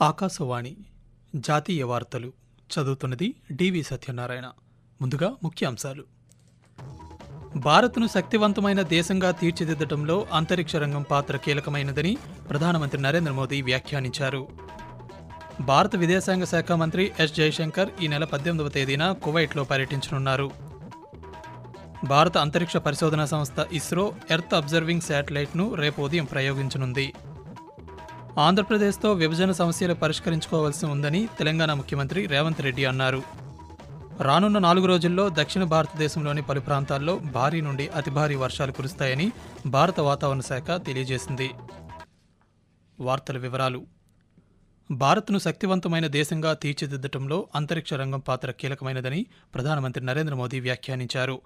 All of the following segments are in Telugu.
ఆకాశవాణి జాతీయ వార్తలు చదువుతున్నది డివి సత్యనారాయణ. ముందుగా ముఖ్యాంశాలు. భారత్ను శక్తివంతమైన దేశంగా తీర్చిదిద్దడంలో అంతరిక్ష రంగం పాత్ర కీలకమైనదని ప్రధానమంత్రి నరేంద్ర మోదీ వ్యాఖ్యానించారు. భారత విదేశాంగ శాఖ మంత్రి ఎస్ జయశంకర్ ఈ నెల 18వ తేదీన కువైట్లో పర్యటించనున్నారు. భారత అంతరిక్ష పరిశోధనా సంస్థ ఇస్రో ఎర్త్ అబ్జర్వింగ్ శాటిలైట్ను రేపు ఉదయం ప్రయోగించనుంది. ఆంధ్రప్రదేశ్తో విభజన సమస్యలు పరిష్కరించుకోవాల్సి ఉందని తెలంగాణ ముఖ్యమంత్రి రేవంత్ రెడ్డి అన్నారు. రానున్న 4 రోజుల్లో దక్షిణ భారతదేశంలోని పలు ప్రాంతాల్లో భారీ నుండి అతి భారీ వర్షాలు కురుస్తాయని భారత వాతావరణ శాఖ తెలియజేసింది. వార్తల వివరాలు. భారత్ను శక్తివంతమైన దేశంగా తీర్చిదిద్దటంలో అంతరిక్ష రంగం పాత్ర కీలకమైనదని ప్రధానమంత్రి నరేంద్ర మోదీ వ్యాఖ్యానించారు.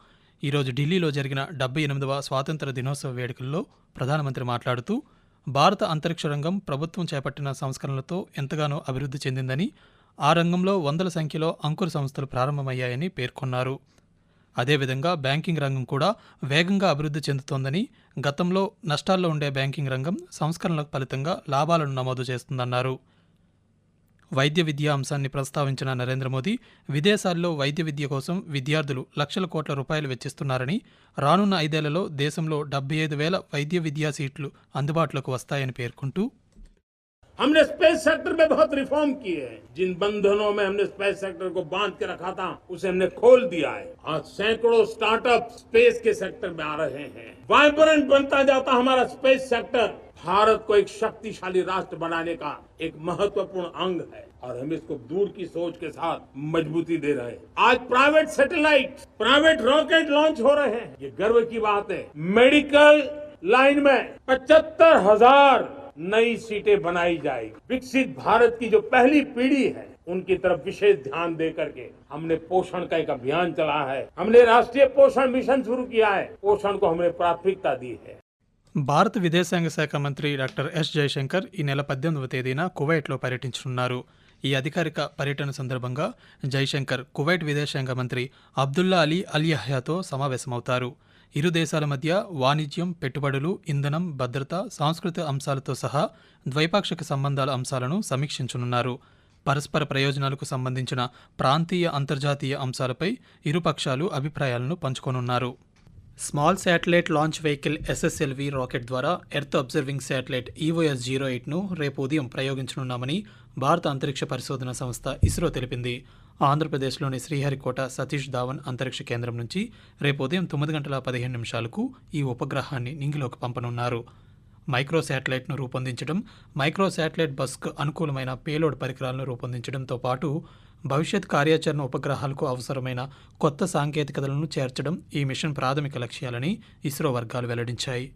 ఈరోజు ఢిల్లీలో జరిగిన 78వ స్వాతంత్ర దినోత్సవ వేడుకల్లో ప్రధానమంత్రి మాట్లాడుతూ భారత అంతరిక్ష రంగం ప్రభుత్వం చేపట్టిన సంస్కరణలతో ఎంతగానో అభివృద్ధి చెందిందని, ఆ రంగంలో వందల సంఖ్యలో అంకుర సంస్థలు ప్రారంభమయ్యాయని పేర్కొన్నారు. అదేవిధంగా బ్యాంకింగ్ రంగం కూడా వేగంగా అభివృద్ధి చెందుతోందని, గతంలో నష్టాల్లో ఉండే బ్యాంకింగ్ రంగం సంస్కరణల ఫలితంగా లాభాలను నమోదు చేస్తుందన్నారు. వైద్య విద్యా అంశాన్ని ప్రస్తావించిన నరేంద్ర మోదీ విదేశాల్లో వైద్య విద్య కోసం విద్యార్థులు లక్షల కోట్ల రూపాయలు వెచ్చిస్తున్నారని, రానున్న 5 ఏళ్లలో దేశంలో 75,000 వైద్య విద్యా సీట్లు అందుబాటులోకి వస్తాయని పేర్కొంటూ हमने स्पेस सेक्टर में बहुत रिफॉर्म किए हैं। जिन बंधनों में हमने स्पेस सेक्टर को बांध के रखा था उसे हमने खोल दिया है। आज सैकड़ों स्टार्टअप स्पेस के सेक्टर में आ रहे हैं। वाइब्रेंट बनता जाता हमारा स्पेस सेक्टर भारत को एक शक्तिशाली राष्ट्र बनाने का एक महत्वपूर्ण अंग है और हम इसको दूर की सोच के साथ मजबूती दे रहे हैं। आज private satellite, private rocket launch हो रहे हैं। ये गर्व की बात है। मेडिकल लाइन में 75,000 नई सीटें बनाई जाएगी। विकसित भारत की जो पहली पीढ़ी है उनकी तरफ विशेष ध्यान दे करके हमने पोषण का एक अभियान चला है। हमने राष्ट्रीय पोषण मिशन शुरू किया है। पोषण को हमने प्राथमिकता दी है. భారత విదేశాంగ శాఖ మంత్రి డాక్టర్ ఎస్ జయశంకర్ ఈ నెల 18వ తేదీన కువైట్లో పర్యటించనున్నారు. ఈ అధికారిక పర్యటన సందర్భంగా జైశంకర్ కువైట్ విదేశాంగ మంత్రి అబ్దుల్లా అలీ అల్ యహ్యాతో సమావేశమవుతారు. ఇరు దేశాల మధ్య వాణిజ్యం, పెట్టుబడులు, ఇంధనం, భద్రత, సాంస్కృతిక అంశాలతో సహా ద్వైపాక్షిక సంబంధాల అంశాలను సమీక్షించనున్నారు. పరస్పర ప్రయోజనాలకు సంబంధించిన ప్రాంతీయ, అంతర్జాతీయ అంశాలపై ఇరు పక్షాలు అభిప్రాయాలను పంచుకోనున్నారు. Small satellite launch vehicle SSLV rocket ద్వారా ఎర్త్ అబ్జర్వింగ్ శాటిలైట్ EOS-08ను రేపు ఉదయం ప్రయోగించనున్నామని భారత అంతరిక్ష పరిశోధన సంస్థ ఇస్రో తెలిపింది. ఆంధ్రప్రదేశ్లోని శ్రీహరికోట సతీష్ ధావన్ అంతరిక్ష కేంద్రం నుంచి రేపు ఉదయం 9:15 ఈ ఉపగ్రహాన్ని నింగిలోకి పంపనున్నారు. మైక్రో శాటిలైట్ను రూపొందించడం, మైక్రో శాటిలైట్ బస్కు అనుకూలమైన పేలోడ్ పరికరాలను రూపొందించడంతో పాటు భవిష్యత్ కార్యాచరణ ఉపగ్రహాలకు అవసరమైన కొత్త సాంకేతికతలను చేర్చడం ఈ మిషన్ ప్రాథమిక లక్ష్యాలని ఇస్రో వర్గాలు వెల్లడించాయి.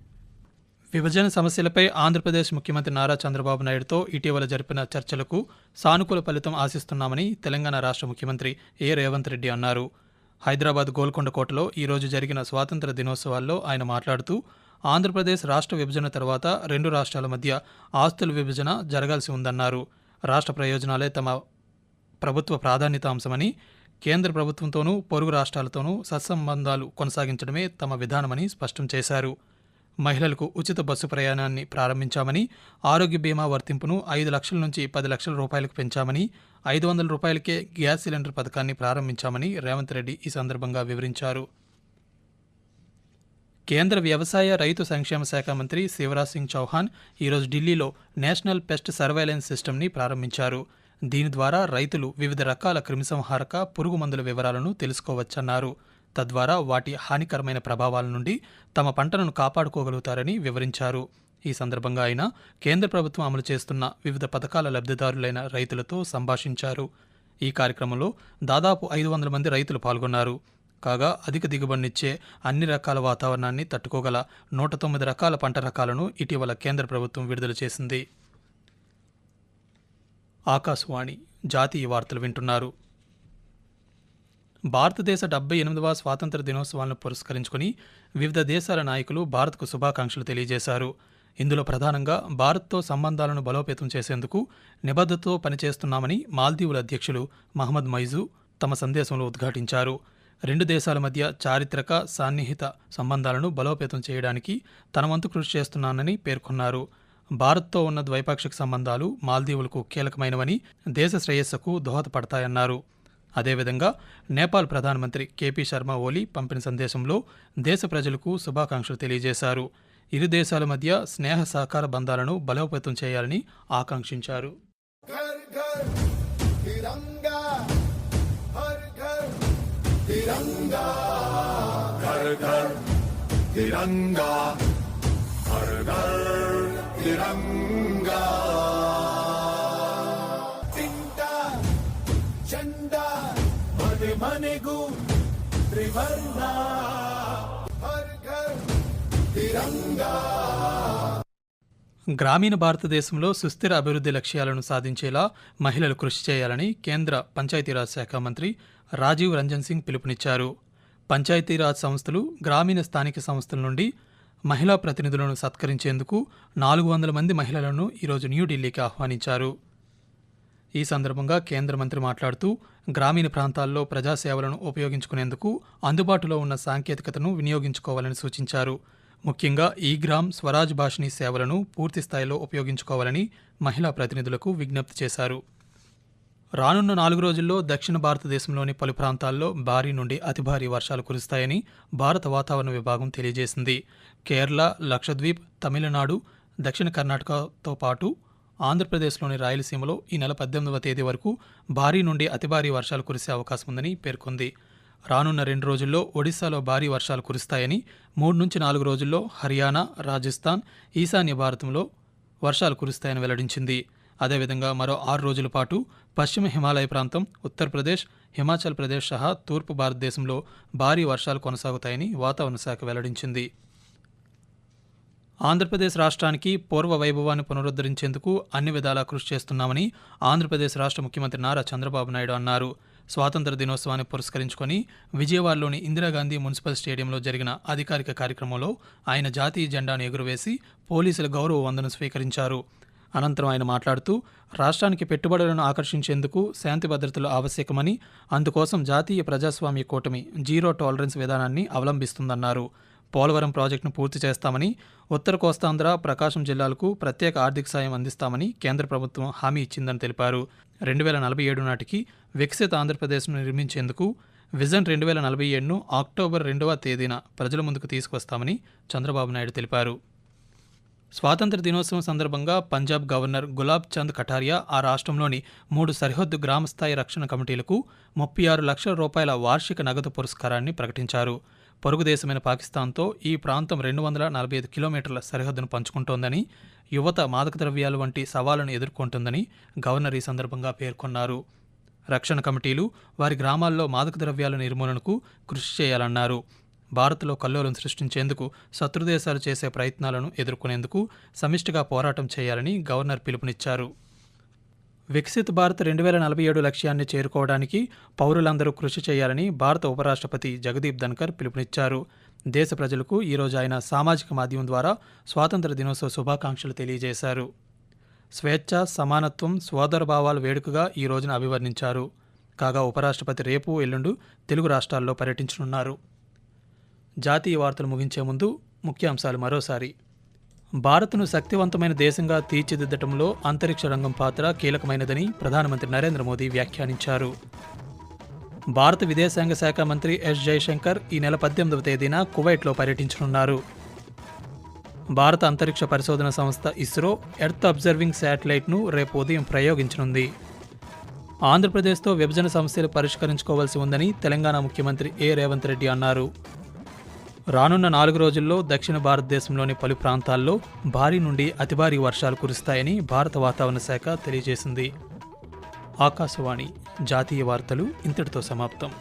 విభజన సమస్యలపై ఆంధ్రప్రదేశ్ ముఖ్యమంత్రి నారా చంద్రబాబు నాయుడుతో ఇటీవల జరిపిన చర్చలకు సానుకూల ఫలితం ఆశిస్తున్నామని తెలంగాణ రాష్ట్ర ముఖ్యమంత్రి రేవంత్ రెడ్డి అన్నారు. హైదరాబాద్ గోల్కొండ కోటలో ఈరోజు జరిగిన స్వాతంత్ర దినోత్సవాల్లో ఆయన మాట్లాడుతూ ఆంధ్రప్రదేశ్ రాష్ట్ర విభజన తర్వాత 2 రాష్ట్రాల మధ్య ఆస్తుల విభజన జరగాల్సి ఉందన్నారు. రాష్ట్ర ప్రయోజనాలే తమ ప్రభుత్వ ప్రాధాన్యత అంశమని, కేంద్ర ప్రభుత్వంతోనూ పొరుగు రాష్ట్రాలతోనూ సత్సంబంధాలు కొనసాగించడమే తమ విధానమని స్పష్టం చేశారు. మహిళలకు ఉచిత బస్సు ప్రయాణాన్ని ప్రారంభించామని, ఆరోగ్య బీమా వర్తింపును 5 లక్షల నుంచి 10 లక్షల రూపాయలకు పెంచామని, 500 రూపాయలకే గ్యాస్ సిలిండర్ పథకాన్ని ప్రారంభించామని రేవంత్ రెడ్డి ఈ సందర్భంగా వివరించారు. కేంద్ర వ్యవసాయ, రైతు సంక్షేమ శాఖ మంత్రి శివరాజ్ సింగ్ చౌహాన్ ఈరోజు ఢిల్లీలో నేషనల్ పెస్ట్ సర్వైలెన్స్ సిస్టమ్ని ప్రారంభించారు. దీని ద్వారా రైతులు వివిధ రకాల క్రిమిసంహారక, పురుగు మందుల వివరాలను తెలుసుకోవచ్చన్నారు. తద్వారా వాటి హానికరమైన ప్రభావాల నుండి తమ పంటలను కాపాడుకోగలుగుతారని వివరించారు. ఈ సందర్భంగా ఆయన కేంద్ర ప్రభుత్వం అమలు చేస్తున్న వివిధ పథకాల లబ్ధిదారులైన రైతులతో సంభాషించారు. ఈ కార్యక్రమంలో దాదాపు 500 మంది రైతులు పాల్గొన్నారు. కాగా అధిక దిగుబడినిచ్చే, అన్ని రకాల వాతావరణాన్ని తట్టుకోగల 109 రకాల పంట రకాలను ఇటీవల కేంద్ర ప్రభుత్వం విడుదల చేసింది. ఆకాశవాణి జాతీయ వార్తలు వింటున్నారు. భారతదేశ 78వ స్వాతంత్ర దినోత్సవాలను పురస్కరించుకుని వివిధ దేశాల నాయకులు భారత్కు శుభాకాంక్షలు తెలియజేశారు. ఇందులో ప్రధానంగా భారత్తో సంబంధాలను బలోపేతం చేసేందుకు నిబద్ధతతో పనిచేస్తున్నామని మాల్దీవుల అధ్యక్షులు మహమ్మద్ మైజు తమ సందేశంలో ఉద్ఘాటించారు. 2 దేశాల మధ్య చారిత్రక, సన్నిహిత సంబంధాలను బలోపేతం చేయడానికి తన వంతు కృషి చేస్తున్నానని పేర్కొన్నారు. భారత్తో ఉన్న ద్వైపాక్షిక సంబంధాలు మాల్దీవులకు కీలకమైనవని, దేశ శ్రేయస్సుకు దోహదపడతాయన్నారు. అదేవిధంగా నేపాల్ ప్రధానమంత్రి కేపీ శర్మ ఓలీ పంపిన సందేశంలో దేశ ప్రజలకు శుభాకాంక్షలు తెలియజేశారు. ఇరు దేశాల మధ్య స్నేహ సహకార బంధాలను బలోపేతం చేయాలని ఆకాంక్షించారు. మನೆಗೂ త్రివర్ణ హర్ ఘర్ తిరంగా. గ్రామీణ భారతదేశంలో సుస్థిర అభివృద్ధి లక్ష్యాలను సాధించేలా మహిళలు కృషి చేయాలని కేంద్ర పంచాయతీరాజ్ శాఖ మంత్రి రాజీవ్ రంజన్ సింగ్ పిలుపునిచ్చారు. పంచాయతీరాజ్ సంస్థలు, గ్రామీణ స్థానిక సంస్థల నుండి మహిళా ప్రతినిధులను సత్కరించేందుకు 400 మంది మహిళలను ఈరోజు న్యూఢిల్లీకి ఆహ్వానించారు. ఈ సందర్భంగా కేంద్ర మంత్రి మాట్లాడుతూ గ్రామీణ ప్రాంతాల్లో ప్రజాసేవలను ఉపయోగించుకునేందుకు అందుబాటులో ఉన్న సాంకేతికతను వినియోగించుకోవాలని సూచించారు. ముఖ్యంగా ఈ-గ్రామ్ స్వరాజ్ భాషిని సేవలను పూర్తి స్థాయిలో ఉపయోగించుకోవాలని మహిళా ప్రతినిధులకు విజ్ఞప్తి చేశారు. రానున్న 4 రోజుల్లో దక్షిణ భారతదేశంలోని పలు ప్రాంతాల్లో భారీ నుండి అతి భారీ వర్షాలు కురుస్తాయని భారత వాతావరణ విభాగం తెలియజేసింది. కేరళ, లక్షద్వీప్, తమిళనాడు, దక్షిణ కర్ణాటకతో పాటు ఆంధ్రప్రదేశ్లోని రాయలసీమలో ఈ నెల 18వ తేదీ వరకు భారీ నుండి అతి భారీ వర్షాలు కురిసే అవకాశం ఉందని పేర్కొంది. రానున్న 2 రోజుల్లో ఒడిశాలో భారీ వర్షాలు కురుస్తాయని, 3 నుంచి 4 రోజుల్లో హర్యానా, రాజస్థాన్, ఈశాన్య భారతంలో వర్షాలు కురుస్తాయని వెల్లడించింది. అదేవిధంగా మరో 6 రోజుల పాటు పశ్చిమ హిమాలయ ప్రాంతం, ఉత్తరప్రదేశ్, హిమాచల్ ప్రదేశ్ సహా తూర్పు భారతదేశంలో భారీ వర్షాలు కొనసాగుతాయని వాతావరణ శాఖ వెల్లడించింది. ఆంధ్రప్రదేశ్ రాష్ట్రానికి పూర్వ వైభవాన్ని పునరుద్ధరించేందుకు అన్ని విధాలా కృషి చేస్తున్నామని ఆంధ్రప్రదేశ్ రాష్ట్ర ముఖ్యమంత్రి నారా చంద్రబాబు నాయుడు అన్నారు. స్వాతంత్ర దినోత్సవాన్ని పురస్కరించుకొని విజయవాడలోని ఇందిరాగాంధీ మున్సిపల్ స్టేడియంలో జరిగిన అధికారిక కార్యక్రమంలో ఆయన జాతీయ జెండాను ఎగురవేసి పోలీసుల గౌరవ వందనం స్వీకరించారు. అనంతరం ఆయన మాట్లాడుతూ రాష్ట్రానికి పెట్టుబడులను ఆకర్షించేందుకు శాంతి భద్రతలు ఆవశ్యకమని, అందుకోసం జాతీయ ప్రజాస్వామ్య కూటమి జీరో టాలరెన్స్ విధానాన్ని అవలంబిస్తుందన్నారు. పోలవరం ప్రాజెక్టును పూర్తి చేస్తామని, ఉత్తర కోస్తాంధ్ర, ప్రకాశం జిల్లాలకు ప్రత్యేక ఆర్థిక సాయం అందిస్తామని కేంద్ర ప్రభుత్వం హామీ ఇచ్చిందని తెలిపారు. 2047 నాటికి వికసిత ఆంధ్రప్రదేశ్ను నిర్మించేందుకు విజన్ 2047ను అక్టోబర్ 2వ తేదీన ప్రజల ముందుకు తీసుకొస్తామని చంద్రబాబు నాయుడు తెలిపారు. స్వాతంత్ర దినోత్సవం సందర్భంగా పంజాబ్ గవర్నర్ గులాబ్ చంద్ కటారియా ఆ రాష్ట్రంలోని 3 సరిహద్దు గ్రామస్థాయి రక్షణ కమిటీలకు 36 లక్షల రూపాయల వార్షిక నగదు పురస్కారాన్ని ప్రకటించారు. పొరుగు దేశమైన పాకిస్తాన్తో ఈ ప్రాంతం 245 కిలోమీటర్ల సరిహద్దును పంచుకుంటోందని, యువత మాదక ద్రవ్యాలు వంటి సవాళ్లను ఎదుర్కొంటుందని గవర్నర్ ఈ సందర్భంగా పేర్కొన్నారు. రక్షణ కమిటీలు వారి గ్రామాల్లో మాదక ద్రవ్యాల నిర్మూలనకు కృషి చేయాలన్నారు. భారత్లో కల్లోలం సృష్టించేందుకు శత్రుదేశాలు చేసే ప్రయత్నాలను ఎదుర్కొనేందుకు సమిష్టిగా పోరాటం చేయాలని గవర్నర్ పిలుపునిచ్చారు. వికసిత్ భారత్ 2047 లక్ష్యాన్ని చేరుకోవడానికి పౌరులందరూ కృషి చేయాలని భారత ఉపరాష్ట్రపతి జగదీప్ ధన్కర్ పిలుపునిచ్చారు. దేశ ప్రజలకు ఈరోజు ఆయన సామాజిక మాధ్యమం ద్వారా స్వాతంత్ర దినోత్సవ శుభాకాంక్షలు తెలియజేశారు. స్వేచ్ఛ, సమానత్వం, సోదరభావాల వేడుకగా ఈ రోజున అభివర్ణించారు. కాగా ఉపరాష్ట్రపతి రేపు, ఎల్లుండు తెలుగు రాష్ట్రాల్లో పర్యటించనున్నారు. జాతీయ వార్తలు ముగించే ముందు ముఖ్యాంశాలు మరోసారి. భారత్ను శక్తివంతమైన దేశంగా తీర్చిదిద్దటంలో అంతరిక్ష రంగం పాత్ర కీలకమైనదని ప్రధానమంత్రి నరేంద్ర మోదీ వ్యాఖ్యానించారు. భారత విదేశాంగ శాఖ మంత్రి ఎస్ జైశంకర్ ఈ నెల 18వ తేదీన కువైట్లో పర్యటించనున్నారు. భారత అంతరిక్ష పరిశోధన సంస్థ ఇస్రో ఎర్త్ అబ్జర్వింగ్ శాటిలైట్ను రేపు ఉదయం ప్రయోగించనుంది. ఆంధ్రప్రదేశ్తో విభజన సమస్యలు పరిష్కరించుకోవాల్సి ఉందని తెలంగాణ ముఖ్యమంత్రి ఏ రేవంత్ రెడ్డి అన్నారు. రానున్న 4 రోజుల్లో దక్షిణ భారతదేశంలోని పలు ప్రాంతాల్లో భారీ నుండి అతి భారీ వర్షాలు కురుస్తాయని భారత వాతావరణ శాఖ తెలియజేసింది. ఆకాశవాణి జాతీయ వార్తలు ఇంతటితో సమాప్తం.